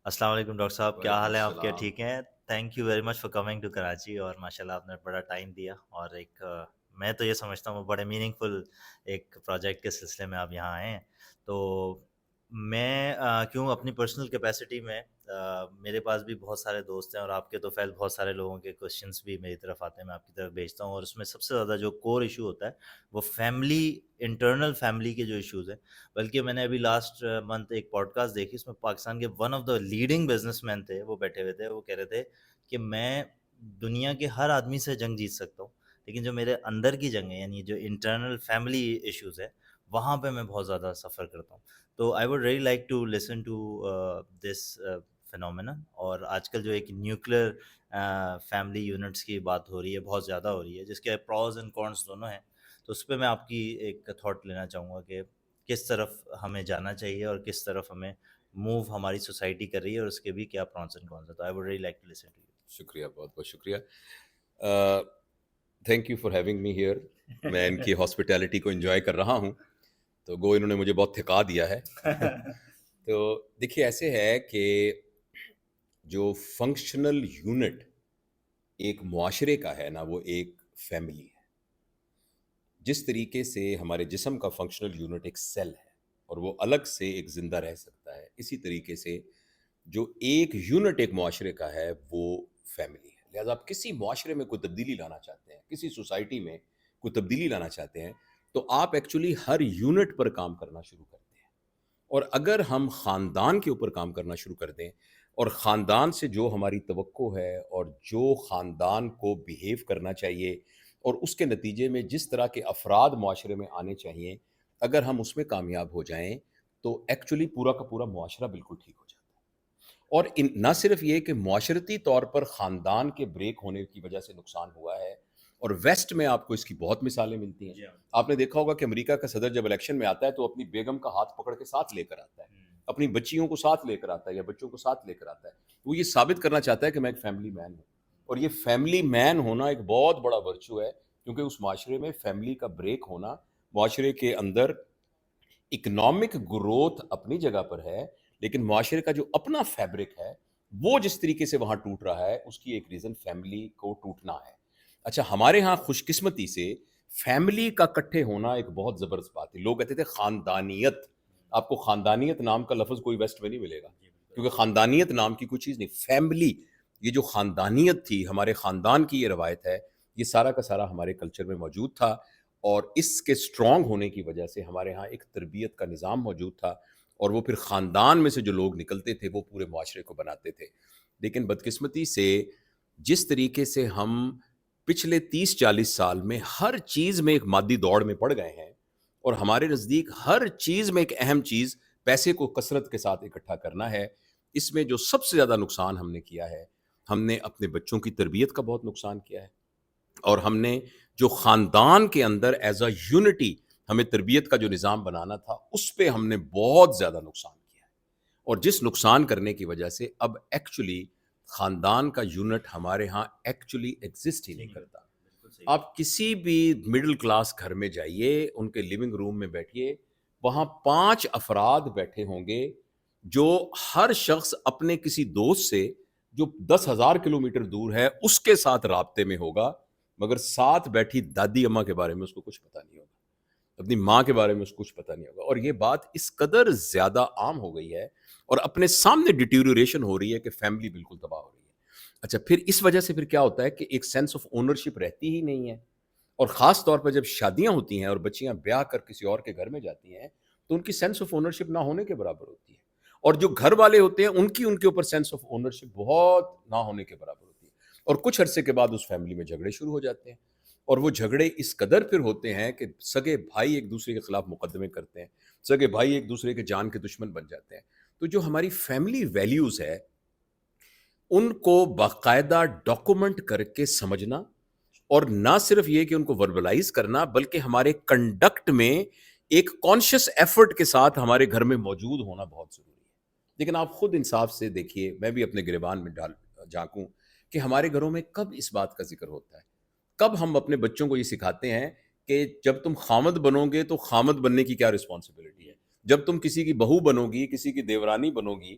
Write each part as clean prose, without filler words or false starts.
السلام علیکم ڈاکٹر صاحب، کیا وعلیکم حال ہے آپ کے؟ السلام. ٹھیک ہیں؟ Thank you very much for coming to Karachi, اور ماشاء اللہ آپ نے بڑا ٹائم دیا، اور ایک میں تو یہ سمجھتا ہوں بڑے میننگ فل ایک پروجیکٹ کے سلسلے میں آپ یہاں آئے ہیں. تو میں کیوں اپنی پرسنل کیپیسٹی میں میرے پاس بھی بہت سارے دوست ہیں، اور آپ کے تو فیل بہت سارے لوگوں کے کوشچنس بھی میری طرف آتے ہیں، میں آپ کی طرف بھیجتا ہوں، اور اس میں سب سے زیادہ جو کور ایشو ہوتا ہے وہ فیملی، انٹرنل فیملی کے جو ایشوز ہیں. بلکہ میں نے ابھی لاسٹ منتھ ایک پوڈ کاسٹ دیکھی، اس میں پاکستان کے one of the leading business man تھے، وہ بیٹھے ہوئے تھے، وہ کہہ رہے تھے کہ میں دنیا کے ہر آدمی سے جنگ جیت سکتا ہوں، لیکن جو میرے اندر کی جنگ ہے، یعنی جو انٹرنل فیملی ایشوز ہے، وہاں پہ میں بہت زیادہ سفر کرتا ہوں. تو I would really like to listen to this phenomena. اور آج کل جو ایک نیوکلیر فیملی یونٹس کی بات ہو رہی ہے، بہت زیادہ ہو رہی ہے، جس کے پروز اینڈ کونس دونوں ہیں. تو اس پہ میں آپ کی ایک تھاٹ لینا چاہوں گا کہ کس طرف ہمیں جانا چاہیے اور کس طرف ہمیں موو ہماری سوسائٹی کر رہی ہے، اور اس کے بھی کیا پرونس اینڈ کونس ہیں. تو I would really like to listen to شکریہ، بہت بہت شکریہ. Thank you for having me here. میں ان کی ہاسپٹیلٹی کو انجوائے کر رہا ہوں، تو گو انہوں نے مجھے بہت تھکا دیا ہے. تو دیکھیے، ایسے ہے کہ جو فنکشنل یونٹ ایک معاشرے کا ہے نا، وہ ایک فیملی ہے. جس طریقے سے ہمارے جسم کا فنکشنل یونٹ ایک سیل ہے اور وہ الگ سے ایک زندہ رہ سکتا ہے، اسی طریقے سے جو ایک یونٹ ایک معاشرے کا ہے وہ فیملی ہے. لہٰذا آپ کسی معاشرے میں کوئی تبدیلی لانا چاہتے ہیں، کسی سوسائٹی میں کوئی تبدیلی لانا چاہتے ہیں، تو آپ ایکچولی ہر یونٹ پر کام کرنا شروع کرتے ہیں. اور اگر ہم خاندان کے اوپر کام کرنا شروع کر دیں، اور خاندان سے جو ہماری توقع ہے اور جو خاندان کو بیہیو کرنا چاہیے اور اس کے نتیجے میں جس طرح کے افراد معاشرے میں آنے چاہیے، اگر ہم اس میں کامیاب ہو جائیں تو ایکچولی پورا کا پورا معاشرہ بالکل ٹھیک ہو جاتا ہے. اور نہ صرف یہ کہ معاشرتی طور پر خاندان کے بریک ہونے کی وجہ سے نقصان ہوا ہے، اور ویسٹ میں آپ کو اس کی بہت مثالیں ملتی ہیں. جی ہاں. آپ نے دیکھا ہوگا کہ امریکہ کا صدر جب الیکشن میں آتا ہے تو اپنی بیگم کا ہاتھ پکڑ کے ساتھ لے کر آتا ہے، اپنی بچیوں کو ساتھ لے کر آتا ہے یا بچوں کو ساتھ لے کر آتا ہے. وہ یہ ثابت کرنا چاہتا ہے کہ میں ایک فیملی مین ہوں. اور یہ فیملی مین ہونا ایک بہت بڑا ورچو ہے، کیونکہ اس معاشرے میں فیملی کا بریک ہونا، معاشرے کے اندر اکنامک گروتھ اپنی جگہ پر ہے، لیکن معاشرے کا جو اپنا فیبرک ہے وہ جس طریقے سے وہاں ٹوٹ رہا ہے، اس کی ایک ریزن فیملی کو ٹوٹنا ہے. اچھا، ہمارے ہاں خوش قسمتی سے فیملی کا کٹھے ہونا ایک بہت زبردست بات ہے. لوگ کہتے تھے خاندانیت. آپ کو خاندانیت نام کا لفظ کوئی ویسٹ میں نہیں ملے گا، کیونکہ خاندانیت نام کی کوئی چیز نہیں. فیملی، یہ جو خاندانیت تھی، ہمارے خاندان کی یہ روایت ہے، یہ سارا کا سارا ہمارے کلچر میں موجود تھا. اور اس کے اسٹرانگ ہونے کی وجہ سے ہمارے ہاں ایک تربیت کا نظام موجود تھا، اور وہ پھر خاندان میں سے جو لوگ نکلتے تھے وہ پورے معاشرے کو بناتے تھے. لیکن بدقسمتی سے جس طریقے سے ہم پچھلے 30-40 سال میں ہر چیز میں ایک مادی دوڑ میں پڑ گئے ہیں، اور ہمارے نزدیک ہر چیز میں ایک اہم چیز پیسے کو کثرت کے ساتھ اکٹھا کرنا ہے، اس میں جو سب سے زیادہ نقصان ہم نے کیا ہے، ہم نے اپنے بچوں کی تربیت کا بہت نقصان کیا ہے. اور ہم نے جو خاندان کے اندر ایز اے یونٹی ہمیں تربیت کا جو نظام بنانا تھا، اس پہ ہم نے بہت زیادہ نقصان کیا ہے. اور جس نقصان کرنے کی وجہ سے اب ایکچولی خاندان کا یونٹ ہمارے ہاں ایکچولی ایگزسٹ ہی نہیں کرتا. آپ کسی بھی مڈل کلاس گھر میں جائیے، ان کے لیونگ روم میں بیٹھیے، وہاں 5 افراد بیٹھے ہوں گے جو ہر شخص اپنے کسی دوست سے جو 10,000 کلومیٹر دور ہے اس کے ساتھ رابطے میں ہوگا، مگر ساتھ بیٹھی دادی اماں کے بارے میں اس کو کچھ پتہ نہیں ہوگا، اپنی ماں کے بارے میں اس کو کچھ پتہ نہیں ہوگا. اور یہ بات اس قدر زیادہ عام ہو گئی ہے اور اپنے سامنے ڈیٹیریوریشن ہو رہی ہے کہ فیملی بالکل تباہ ہو رہی ہے. اچھا، پھر اس وجہ سے پھر کیا ہوتا ہے کہ ایک سینس آف اونرشپ رہتی ہی نہیں ہے. اور خاص طور پر جب شادیاں ہوتی ہیں اور بچیاں بیاہ کر کسی اور کے گھر میں جاتی ہیں تو ان کی سینس آف اونرشپ نہ ہونے کے برابر ہوتی ہے. اور جو گھر والے ہوتے ہیں ان کے اوپر سینس آف اونرشپ بہت نہ ہونے کے برابر ہوتی ہے. اور کچھ عرصے کے بعد اس فیملی میں جھگڑے شروع ہو جاتے ہیں، اور وہ جھگڑے اس قدر پھر ہوتے ہیں کہ سگے بھائی ایک دوسرے کے خلاف مقدمے کرتے ہیں، سگے بھائی ایک دوسرے کے جان کے دشمن بن جاتے ہیں. تو جو ہماری فیملی ویلیوز ہے ان کو باقاعدہ ڈاکومنٹ کر کے سمجھنا، اور نہ صرف یہ کہ ان کو وربلائز کرنا، بلکہ ہمارے کنڈکٹ میں ایک کانشیس ایفرٹ کے ساتھ ہمارے گھر میں موجود ہونا بہت ضروری ہے. لیکن آپ خود انصاف سے دیکھیے، میں بھی اپنے گریبان میں جھانکوں کہ ہمارے گھروں میں کب اس بات کا ذکر ہوتا ہے، کب ہم اپنے بچوں کو یہ سکھاتے ہیں کہ جب تم خامد بنو گے تو خامد بننے کی کیا رسپانسبلٹی ہے، جب تم کسی کی بہو بنو گی، کسی کی دیورانی بنو گی،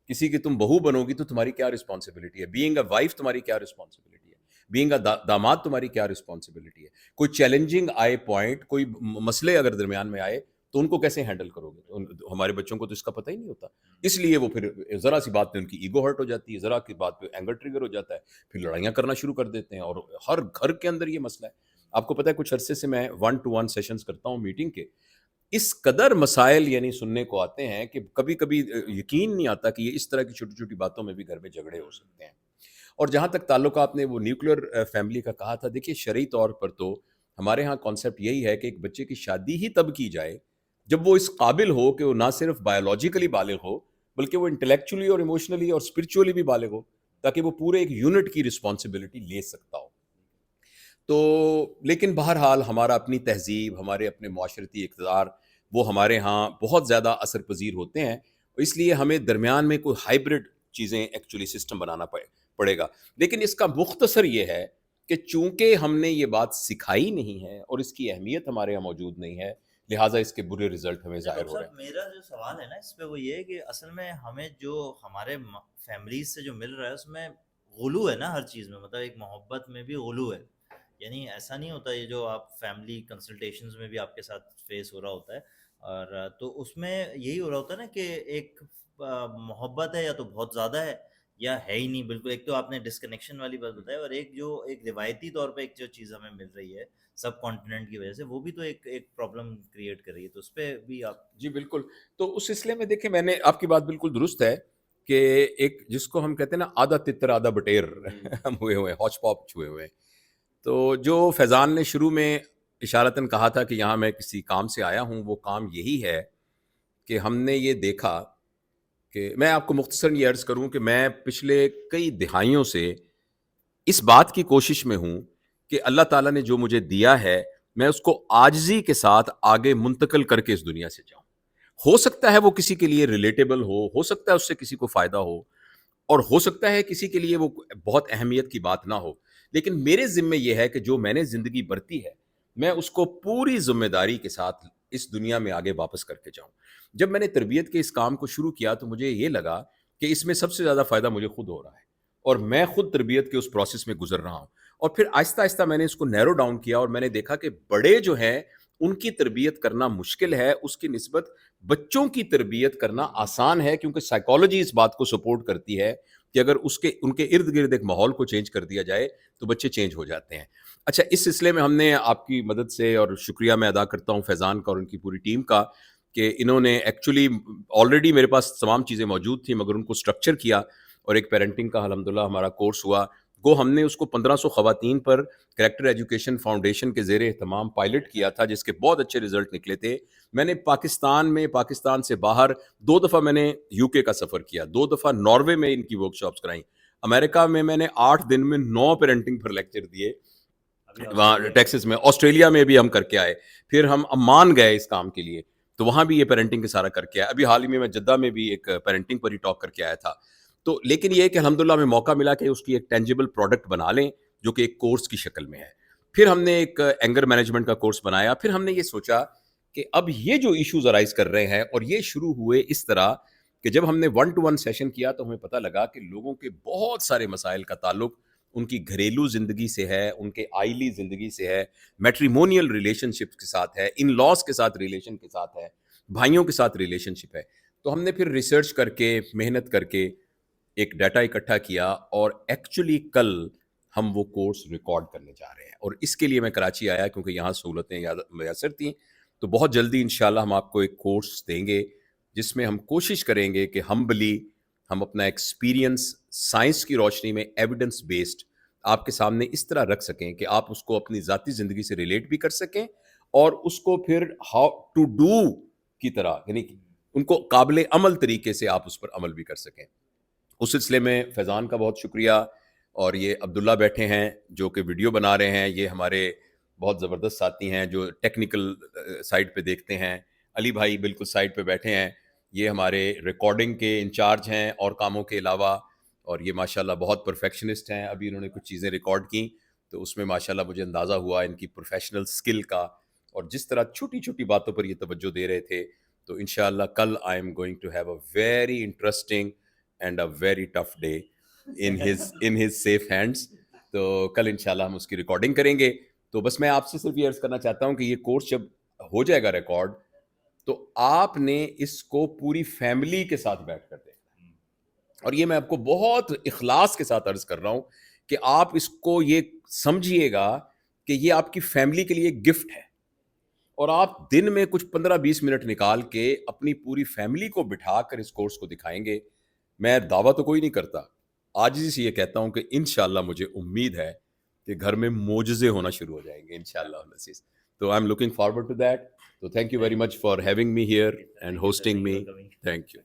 किसी की तुम बहू बनोगी तो तुम्हारी क्या रिस्पॉन्सिबिलिटी है, बीइंग अ वाइफ तुम्हारी क्या रिस्पॉन्सिबिलिटी है, बीइंग अ दामाद तुम्हारी क्या रिस्पॉन्सिबिलिटी है, कोई चैलेंजिंग आए पॉइंट, कोई मसले अगर दरमियान में आए तो उनको कैसे हैंडल करोगे। हमारे बच्चों को तो इसका पता ही नहीं होता, इसलिए वो फिर ज़रा सी बात पे उनकी ईगो हर्ट हो जाती है, ज़रा की बात पे एंगर ट्रिगर हो जाता है, फिर लड़ाइयाँ करना शुरू कर देते हैं, और हर घर के अंदर ये मसला है। आपको पता है कुछ अरसे से मैं 1-to-1 सेशंस करता हूँ मीटिंग के, इस कदर मसाइल यानी सुनने को आते हैं कि कभी-कभी यकीन नहीं आता कि ये इस तरह की छोटी-छोटी बातों में भी घर में झगड़े हो सकते हैं। और जहाँ तक ताल्लुक आपने वो न्यूक्लियर फैमिली का कहा था, देखिए शरई तौर पर तो हमारे यहाँ कॉन्सेप्ट यही है कि एक बच्चे की शादी ही तब की जाए जब वो इस काबिल हो कि वो ना सिर्फ बायोलॉजिकली बालिग हो, बल्कि वो इंटेलेक्चुअली और इमोशनली और स्पिरिचुअली भी बालिग हो, ताकि वो पूरे एक यूनिट की रिस्पॉन्सिबिलिटी ले सकता हो। तो लेकिन बहरहाल हमारा अपनी तहज़ीब, हमारे अपने माशरती इक़्तिदार, वो हमारे यहाँ बहुत ज़्यादा असर पज़ीर होते हैं, इसलिए हमें दरमियान में कोई हाइब्रिड चीज़ें एक्चुअली सिस्टम बनाना पड़ेगा। लेकिन इसका मुख्तसर ये है कि चूँकि हमने ये बात सिखाई नहीं है और इसकी अहमियत हमारे यहाँ मौजूद नहीं है, लिहाज़ा इसके बुरे रिज़ल्ट हमें अच्छा ज़ाहिर डॉक्टर हो रहे साहब, हैं। मेरा जो सवाल है ना इस पे वो ये है कि असल में हमें जो हमारे फैमिलीज से जो मिल रहा है उसमें गुलू है ना हर चीज़ में, मतलब एक मोहब्बत में भी गुलू है। यानी ऐसा नहीं होता ये जो आप फैमिली कंसल्टेशंस में भी आपके साथ फेस हो रहा होता है, और तो उसमें यही हो रहा होता है ना कि एक मोहब्बत है या तो बहुत ज़्यादा है या है ही नहीं बिल्कुल। एक तो आपने डिस्कनेक्शन वाली बात बताई, और एक जो एक रिवायती तौर पे एक जो चीज़ हमें मिल रही है सब कॉन्टिनेंट की वजह से, वो भी तो एक एक प्रॉब्लम क्रिएट कर रही है, तो उस पे भी आप। जी, बिल्कुल। तो उस सिलसिले में देखिए, मैंने आपकी बात बिल्कुल दुरुस्त है कि एक जिसको हम कहते हैं ना, आधा तितर आधा बटेर हम हुए हुए हैं, हौच-पौच हुए हुए हैं। तो जो फैज़ान ने शुरू में इशारतन कहा था कि यहाँ मैं किसी काम से आया हूँ, वो काम यही है कि हमने ये देखा कि मैं आपको मुख्तसरन ये अर्ज़ करूँ कि मैं पिछले कई दिहाइयों से इस बात की कोशिश में हूँ कि अल्लाह ताला ने जो मुझे दिया है, मैं उसको आजिज़ी के साथ आगे मुंतकिल करके इस दुनिया से जाऊँ। हो सकता है वो किसी के लिए रिलेटेबल हो सकता है उससे किसी को फ़ायदा और हो सकता है किसी के लिए वो बहुत अहमियत की बात ना हो। लेकिन मेरे ज़िम्मे ये है कि जो मैंने ज़िंदगी बरती है, मैं उसको पूरी ज़िम्मेदारी के साथ इस दुनिया में आगे वापस करके जाऊँ। जब मैंने तरबियत के इस काम को शुरू किया तो मुझे ये लगा कि इसमें सबसे ज़्यादा फ़ायदा मुझे खुद हो रहा है, और मैं खुद तरबियत के उस प्रोसेस में गुज़र रहा हूँ। और फिर आहिस्ता-आहिस्ता मैंने इसको नैरो डाउन किया और मैंने देखा कि बड़े जो हैं, उनकी तरबियत करना मुश्किल है, उसकी निस्बत बच्चों की तरबियत करना आसान है, क्योंकि साइकोलॉजी इस बात को सपोर्ट करती है कि अगर उसके उनके इर्द-गिर्द एक माहौल को चेंज कर दिया जाए, तो बच्चे चेंज हो जाते हैं। अच्छा, इस सिलसिले में हमने आपकी मदद से, और शुक्रिया मैं अदा करता हूँ फैज़ान का और उनकी पूरी टीम का, कि इन्होंने एक्चुअली ऑलरेडी मेरे पास तमाम चीज़ें मौजूद थी, मगर उनको स्ट्रक्चर किया और एक पेरेंटिंग का अल्हम्दुलिल्लाह हमारा कोर्स हुआ। हमने उसको 1500 ख़वातीन पर कैरेक्टर एजुकेशन फाउंडेशन के ज़ेरे एहतमाम पायलट किया था, जिसके बहुत अच्छे रिज़ल्ट निकले थे। मैंने पाकिस्तान में, पाकिस्तान से बाहर 2 दफ़ा मैंने यूके का सफ़र किया, 2 दफ़ा नॉर्वे में इनकी वर्कशॉप्स कराई। अमेरिका में मैंने 8 दिन में 9 पेरेंटिंग पर लेक्चर दिए, अभी वहाँ ऑस्ट्रेलिया टेक्सास में। ऑस्ट्रेलिया में भी हम करके आए। फिर हम अम्मान गए इस काम के लिए, तो वहाँ भी ये पेरेंटिंग का सारा करके आए। अभी हाल ही में मैं जद्दा में भी एक पेरेंटिंग पर ही टॉक करके आया था। तो लेकिन ये है कि अल्हम्दुलिल्लाह हमें मौका मिला कि उसकी एक टेंजिबल प्रोडक्ट बना लें, जो कि एक कोर्स की शक्ल में है। फिर हमने एक एंगर मैनेजमेंट का कोर्स बनाया। फिर हमने ये सोचा कि अब ये जो इश्यूज़ अराइज़ कर रहे हैं, और ये शुरू हुए इस तरह कि जब हमने 1 टू 1 सेशन किया तो हमें पता लगा कि लोगों के बहुत सारे मसाइल का ताल्लुक उनकी घरेलू ज़िंदगी से है, उनके आइली ज़िंदगी से है, मैट्रिमोनियल रिलेशनशिप्स के साथ है, इन-लॉज़ के साथ रिलेशन के साथ है, भाइयों के साथ रिलेशनशिप है। तो हमने फिर रिसर्च करके, मेहनत करके एक डाटा इकट्ठा किया, और एक्चुअली कल हम वो कोर्स रिकॉर्ड करने जा रहे हैं, और इसके लिए मैं कराची आया क्योंकि यहाँ सहूलतें मैसर थीं। तो बहुत जल्दी इंशाल्लाह हम आपको एक कोर्स देंगे, जिसमें हम कोशिश करेंगे कि हम्बली हम अपना एक्सपीरियंस साइंस की रोशनी में एविडेंस बेस्ड आपके सामने इस तरह रख सकें कि आप उसको अपनी ज़ाती ज़िंदगी से रिलेट भी कर सकें, और उसको फिर हाउ टू डू की तरह, यानी कि उनको काबिल अमल तरीके से आप उस पर अमल भी कर सकें। उस सिलसिले में फैज़ान का बहुत शुक्रिया। और ये अब्दुल्ला बैठे हैं जो कि वीडियो बना रहे हैं, ये हमारे बहुत ज़बरदस्त साथी हैं जो टेक्निकल साइड पे देखते हैं। अली भाई बिल्कुल साइड पे बैठे हैं, ये हमारे रिकॉर्डिंग के इंचार्ज हैं और कामों के अलावा, और ये माशाल्लाह बहुत परफेक्शनिस्ट हैं। अभी इन्होंने कुछ चीज़ें रिकॉर्ड की, तो उसमें माशाल्लाह मुझे अंदाज़ा हुआ इनकी प्रोफेशनल स्किल का, और जिस तरह छोटी-छोटी बातों पर ये तवज्जो दे रहे थे। तो इंशाअल्लाह कल I am going to have a very interesting and a very tough day in his safe hands. تو کل انشاءاللہ ہم اس کی ریکارڈنگ کریں گے. تو بس میں آپ سے صرف یہ عرض کرنا چاہتا ہوں کہ یہ کورس جب ہو جائے گا ریکارڈ تو آپ نے اس کو پوری فیملی کے ساتھ بیٹھ کر دیکھنا ہے. اور یہ میں آپ کو بہت اخلاص کے ساتھ عرض کر رہا ہوں کہ آپ اس کو یہ سمجھیے گا کہ یہ آپ کی فیملی کے لیے گفٹ ہے, اور آپ دن میں کچھ 15-20 منٹ نکال کے اپنی پوری فیملی کو بٹھا کر اس کورس کو دکھائیں گے. میں دعویٰ تو کوئی نہیں کرتا, عاجزی سے یہ کہتا ہوں کہ انشاءاللہ مجھے امید ہے کہ گھر میں معجزے ہونا شروع ہو جائیں گے انشاءاللہ العزیز. تو I am looking forward to that. تو thank you very much for having me here and hosting me. Thank you.